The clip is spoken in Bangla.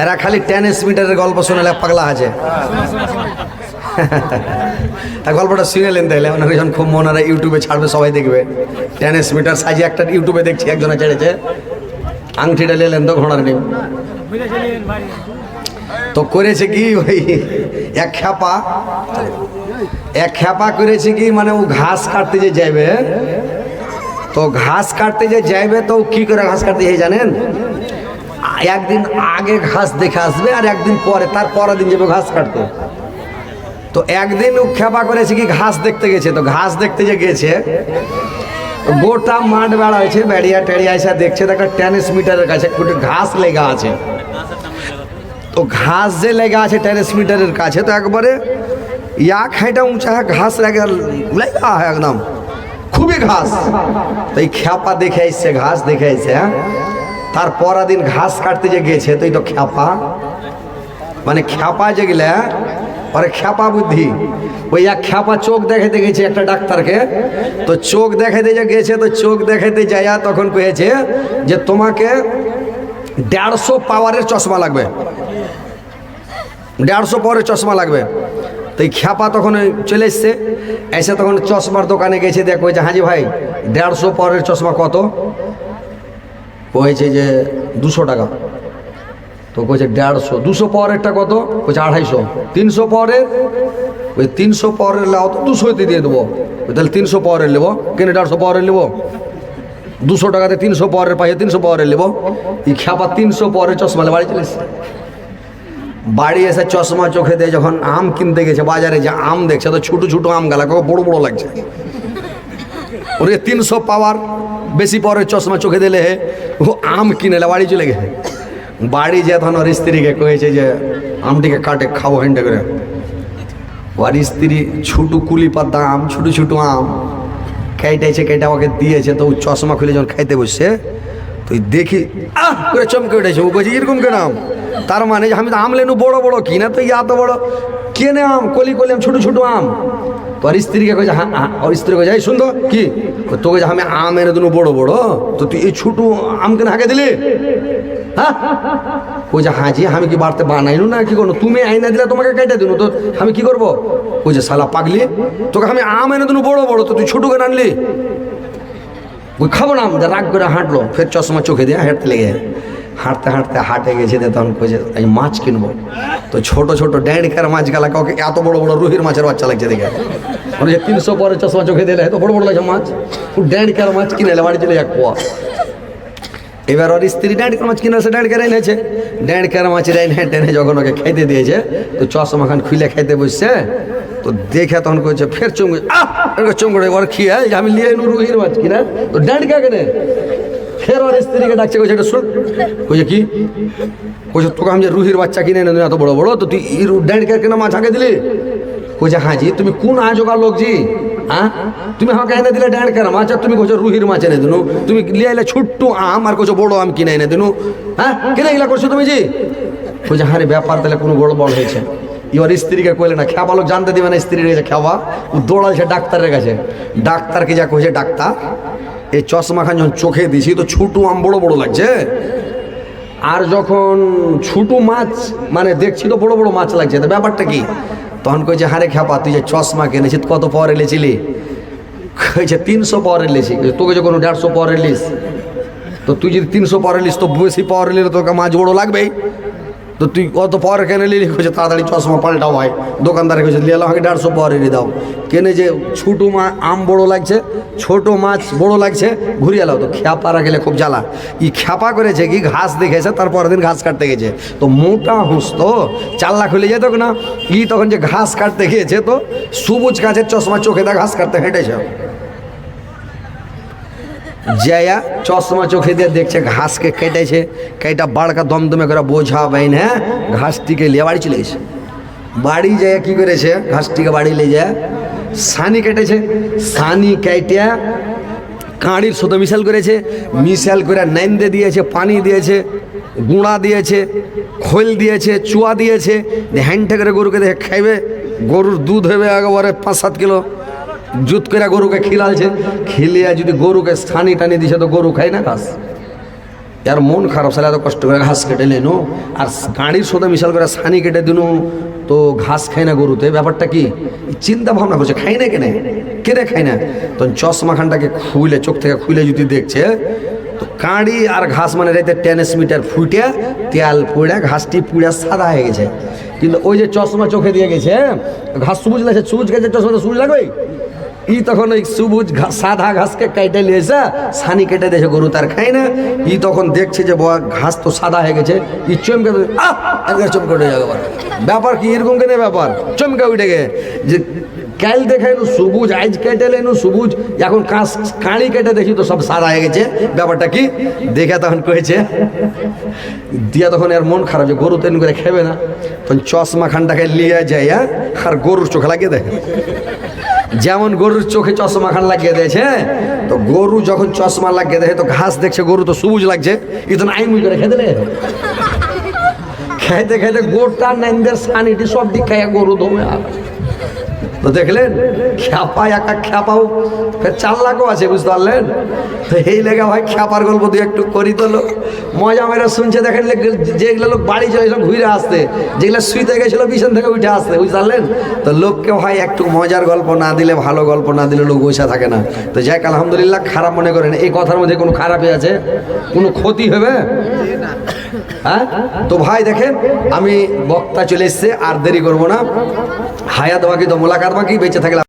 এরা খালি টেনিস মিটারের গল্প শোনালে পাগলা আছে। গল্পটা শুনেলেন তাইলে ওনারা যখন খুব ওনারা ইউটিউবে ছাড়বে সবাই দেখবে। টেনিস মিটার সাইজে একটা ইউটিউবে দেখছি একজনে ছেড়েছে, আংটিটা নিলেন তো ঘোড়ার নেই তো করেছে কি ওই এক খ্যাপা করেছে কি মানে ও ঘাস কাটতে যে যাবে, তো ঘাস কাটতে যে যাইবে তো কি করে ঘাস কাটতে যাই জানেন? একদিন আগে ঘাস দেখে আসবে আর একদিন পরে, তার পরের দিন যাবে ঘাস কাটতে। তো একদিন ও খেপা করেছে কি ঘাস দেখতে গেছে, তো ঘাস দেখতে যে গেছে গোটা মাঠ বেড়া হয়েছে, বেড়িয়া টেড়িয়া এসে দেখছে একটা টেনিস মিটারের কাছে গোটে ঘাস লেগা আছে। তো ঘাস যে লেগা আছে টেনিস মিটারের কাছে, তো একবারে এক হাইটা উঁচা ঘাস লেগা একদম খুবই ঘাস। তো এই খ্যাপা দেখে আসছে, ঘাস দেখে আসছে। হ্যাঁ, তার পরের দিন ঘাস কাটতে যে গেছে তো এই তো খ্যাপা মানে খ্যাপা যেগুলা পরে খ্যাপা বুদ্ধি, ওই এক খ্যাপা চোখ দেখাতে গেছে একটা ডাক্তারকে। তো চোখ দেখাতে যে গেছে, তো চোখ দেখাতে যাইয়া তখন কয়েছে যে তোমাকে 150 পাওয়ারের চশমা লাগবে, 150 পাওয়ারের চশমা লাগবে। তো এই খ্যাপা তখন চলে এসছে, এসে তখন চশমার দোকানে গেছে, দেখ কয়েছে হাজি ভাই 150 পাওয়ারের চশমা কত? কয়েছে যে 200 টাকা। তো কয়েছে 150, 200 পাওয়ারেরটা কত? কয়েছে 250। 300 পাওয়ারের? ওই 300 পাওয়ারের লাও তো 200তে দিয়ে দেবো। তাহলে 300 পাওয়ারের নেবো, কেন 150 পাওয়ারের নেবো? 200 টাকাতে 300 পাওয়ারের পাইয়ে 300 পাওয়ারের নেবো। এই খ্যাপা 300 পাওয়ারের চশমা বাড়ি চলে এসছে। বাড়ি এসে চশমা চোখে দিয়ে যখন আম কিনতে গেছে বাজারে, যে আম দেখছে তো ছোটো ছোটো আম গালা বড় বড় লাগছে। ওরে 300 পাওয়ার বেশি পাওয়ারের চশমা চোখে দিলে ও আম কিনে বাড়ি চলে গেছে। বাড়ি যে তখন ওর স্ত্রীকে কয়েছে যে আমটিকে কাটে খাবো হেন্টে করে। ওর স্ত্রী ছোটো কুলি পাতা আম, ছোটো ছোটো আম খাইটেছে, কেটে ওকে দিয়েছে। তো ও চশমা খুলে যখন খাইতে বসছে তো দেখি করে চমকে উঠেছে। ও বলছে এরকম কেন আম? তার মানে আমি তো আম লেনু বড় বড় কিনা, তো এত বড় কেনে আম, কলি কলি আম, ছোটো ছোটো আম। তো আর স্ত্রীকে কয়েছে হ্যাঁ, ওর স্ত্রী কয়েছে এই সুন্দর কি তোকে যে আমি আম এনে দিনু বড় বড়, তো তুই এই ছোটো আম কেন হাঁকে দিলি? হ্যাঁ, ওই যে হাজি আমি কি বাড়তে বানাইনু না কি করবো? তুমি আইনা দিলে তোমাকে কেটে দিনু, তো আমি কি করবো? ওই যে শালা পাগলি, তোকে আমি আম এনে দিনু বড় বড়, তো তুই ছোটো কেন আনলি? ওই খাবো না আম। রাগ করে হাঁটলো, ফের চশমা চোখে দিয়ে হাঁটতে লেগে, হাঁটতে হাঁটতে হাটে গেছে। তখন কইছে এই মাছ কিনবো। তো ছোট ছোট ড্যাঁড়কার মাছ গালা কাউকে এত বড় বড় রুহির মাছের বাচ্চা লাগছে দেখে। মানে 300 পরে চশমা চোখে দিলে এত বড় বড় লাগছে মাছ। ড্যাঁড়কার মাছ কিনে বাড়ি চলে এক পোয়া। এবার ওর স্ত্রী ড্যাঁড়কার মাছ কিনে এসে ড্যাঁড়কার এনেছে। ড্যাঁড়কার মাছের টেনে যখন ওকে খাইতে দিয়েছে তো চশমা খান খুলে খাইতে বসছে। তো দেখে তখন কইছে ফের চমকে ওর খেয়ে আমি নিয়ে এনু রুহির মাছ কিনা, তো ড্যাঁড়কা কেনে? ফের ওর স্ত্রীকে ডাকছে, কইছে এটা শুন। কইছে কি? কইছে তোকে আমি যে রুহির বাচ্চা কিনে এনে এত বড় বড়, তো তুই ড্যাঁড়কার কেনা মাছ আগে দিলি? কইছে হ্যাঁ জি, তুমি কোন আজোগা লোক জি? হ্যাঁ, তুমি আমাকে এনে দিলে ড্যাঁড়কার মাছ, আর তুমি কইছো রুহির মাছ এনে দিনু। তুমি লিয়ে আইলে ছোট্ট আম আর কইছো বড় আম কিনে এনে দিনু। হ্যাঁ, কেনে এগুলা করছো তুমি জি? কইছে হ্যাঁ রে, ব্যাপার তাহলে কোনো বড় বড় হয়েছে। এবার স্ত্রীকে কইলে না, খেবা লোক জানতে দিবে না স্ত্রীর হয়েছে খেবা। ও দৌড়ালছে ডাক্তারের কাছে। ডাক্তারকে যা কইছে, ডাক্তার এই চশমা খান যখন চোখে দিছি তো ছোটো আম বড় বড় লাগছে, আর যখন ছোটো মাছ মানে দেখছি তো বড় বড় মাছ লাগছে, তো ব্যাপারটা কি? তখন কইছে হারে খেপা, তুই যে চশমা কিনেছিস কত পাওয়ারে লেছিলি? কইছে 300 পাওয়ারে লেছি। তোকে যখন 150 পাওয়ারে লিস, তো তুই যদি 300 পাওয়ারে লিস তো বেশি পাওয়ারে নিলে তোকে মাছ বড় লাগবেই, তো তুই কত পাওয়ারে কেনে নিলি? কইছে তাড়াতাড়ি চশমা পাল্টাও ভাই। দোকানদারে কইছে লিয়ে আমাকে 150 পাওয়ারে নিয়ে দাও। কেনে যে ছোটো আম বড় লাগছে, ছোটো মাছ বড় লাগছে, ঘুরিয়ে এলাও। তো খ্যাপারা গেলে খুব জ্বালা। ই খ্যাপা করেছে কি ঘাস দেখেছে, তারপরের দিন ঘাস কাটতে গেছে। তো মোটা হুঁস তো চাল্লা খুলে যেত না। ই তখন যে ঘাস কাটতে গিয়েছে তো সবুজ গাছের চশমা চোখে দেয় ঘাস কাটতে হেঁটেছে। যাইয়া চশমা চোখে দিয়ে দেখছে ঘাসকে কেটেছে, কেটা বাড়কা দমদমে করে বোঝা বাইন, হ্যাঁ ঘাসটিকে নিয়ে বাড়ি চলে গেছে। বাড়ি যায় কি করেছে, ঘাসটিকে বাড়ি নিয়ে যায় সানি কেটেছে। সানি কেটে কাঁড়ির সাথে মিশাল করেছে, মিশাল করে নাইন্দে দিয়েছে, পানি দিয়েছে, গুঁড়া দিয়েছে, খোল দিয়েছে, চুয়া দিয়েছে। হ্যান্ডে করে গরুকে দেখে খাইবে, গরুর দুধ হবে একেবারে 5-7 কিলো। জুত করে গরুকে খিলালছে, খিলিয়া যদি গরুকে ছানি টানি দিছে তো গরু খায় না ঘাস। यार मन खाराप साले एत कष्ट করে ঘাস কেটে লেনো আর গাড়ির সাথে মিশাল করে ছানি কেটে দিনু তো ঘাস খায় না গরুতে ব্যাপারটা কি চিন্তা ভাবনা করছে খাই না কেনে কেনে খায় না তখন চশমা খানটাকে খুলে চোখ থেকে খুলে যদি দেখছে তো কাঁড়ি আর ঘাস মানে রাইতে ট্রান্সমিটার ফুটে তেল পুড়ে ঘাসটি পুড়ে সাদা হয়ে গেছে কিন্তু ওই যে চশমা চোখে দিয়ে গেছে ঘাস সবুজ লাগছে সবুজ গেছে চশমা তো সবুজ লাগবে ই তখন ওই সবুজ সাদা ঘাসকে কেটে নিয়েছে ছানি কেটে দিয়েছে গরু তার খায় না ই তখন দেখছে যে ঘাস তো সাদা হয়ে গেছে ই চমকে চমকে উঠে যাবে ব্যাপার কি এরকম কেন ব্যাপার চমকে উঠে গে যে কাল দেখাইনু সবুজ আজ কেটে লেনু সবুজ এখন কাঁড়ি কেটে দেখি তো সব সাদা হয়ে গেছে ব্যাপারটা কি দেখে তখন কয়েছে দিয়া তখন এর মন খারাপ যে গরু তেন করে খেবে না তখন চশমা খানটাকে লিয়ে যায় আর গরুর চোখ লাগিয়ে দেয় যেমন গরুর চোখে চশমা খান লাগিয়ে দিয়েছে তো গরু যখন চশমা লাগিয়ে দেয় তো ঘাস দেখছে গরু তো সবুজ লাগছে ই তো আইমুই করে খেতে খাইতে খাইতে গোটা নাইনদের সানিটি সব দিক খাইয়া গরু দমে আর তো দেখলেন খ্যাপা একা খ্যাপাও চার লাখও আছে বুঝতে পারলেন তো এই লেগে ভাই খ্যাপার গল্প দিয়ে একটু করি তো লোক মজা মেরা শুনছে দেখেন যেগুলো লোক বাড়ি চলে গেছিল ঘুরে আসতে যেগুলো শুইতে গেছিল বিছান থেকে উঠে আসতে বুঝতে পারলেন তো লোককে ভাই একটু মজার গল্প না দিলে ভালো গল্প না দিলে লোক বসে থাকে না তো যাক আলহামদুলিল্লাহ খারাপ মনে করেন এই কথার মধ্যে কোনো খারাপই আছে কোনো ক্ষতি হবে হ্যাঁ তো ভাই দেখেন আমি বক্তা চলে এসছে আর দেরি করবো না হায়াত বাকি তো মোলাকাত বাকি বেঁচে থাকলে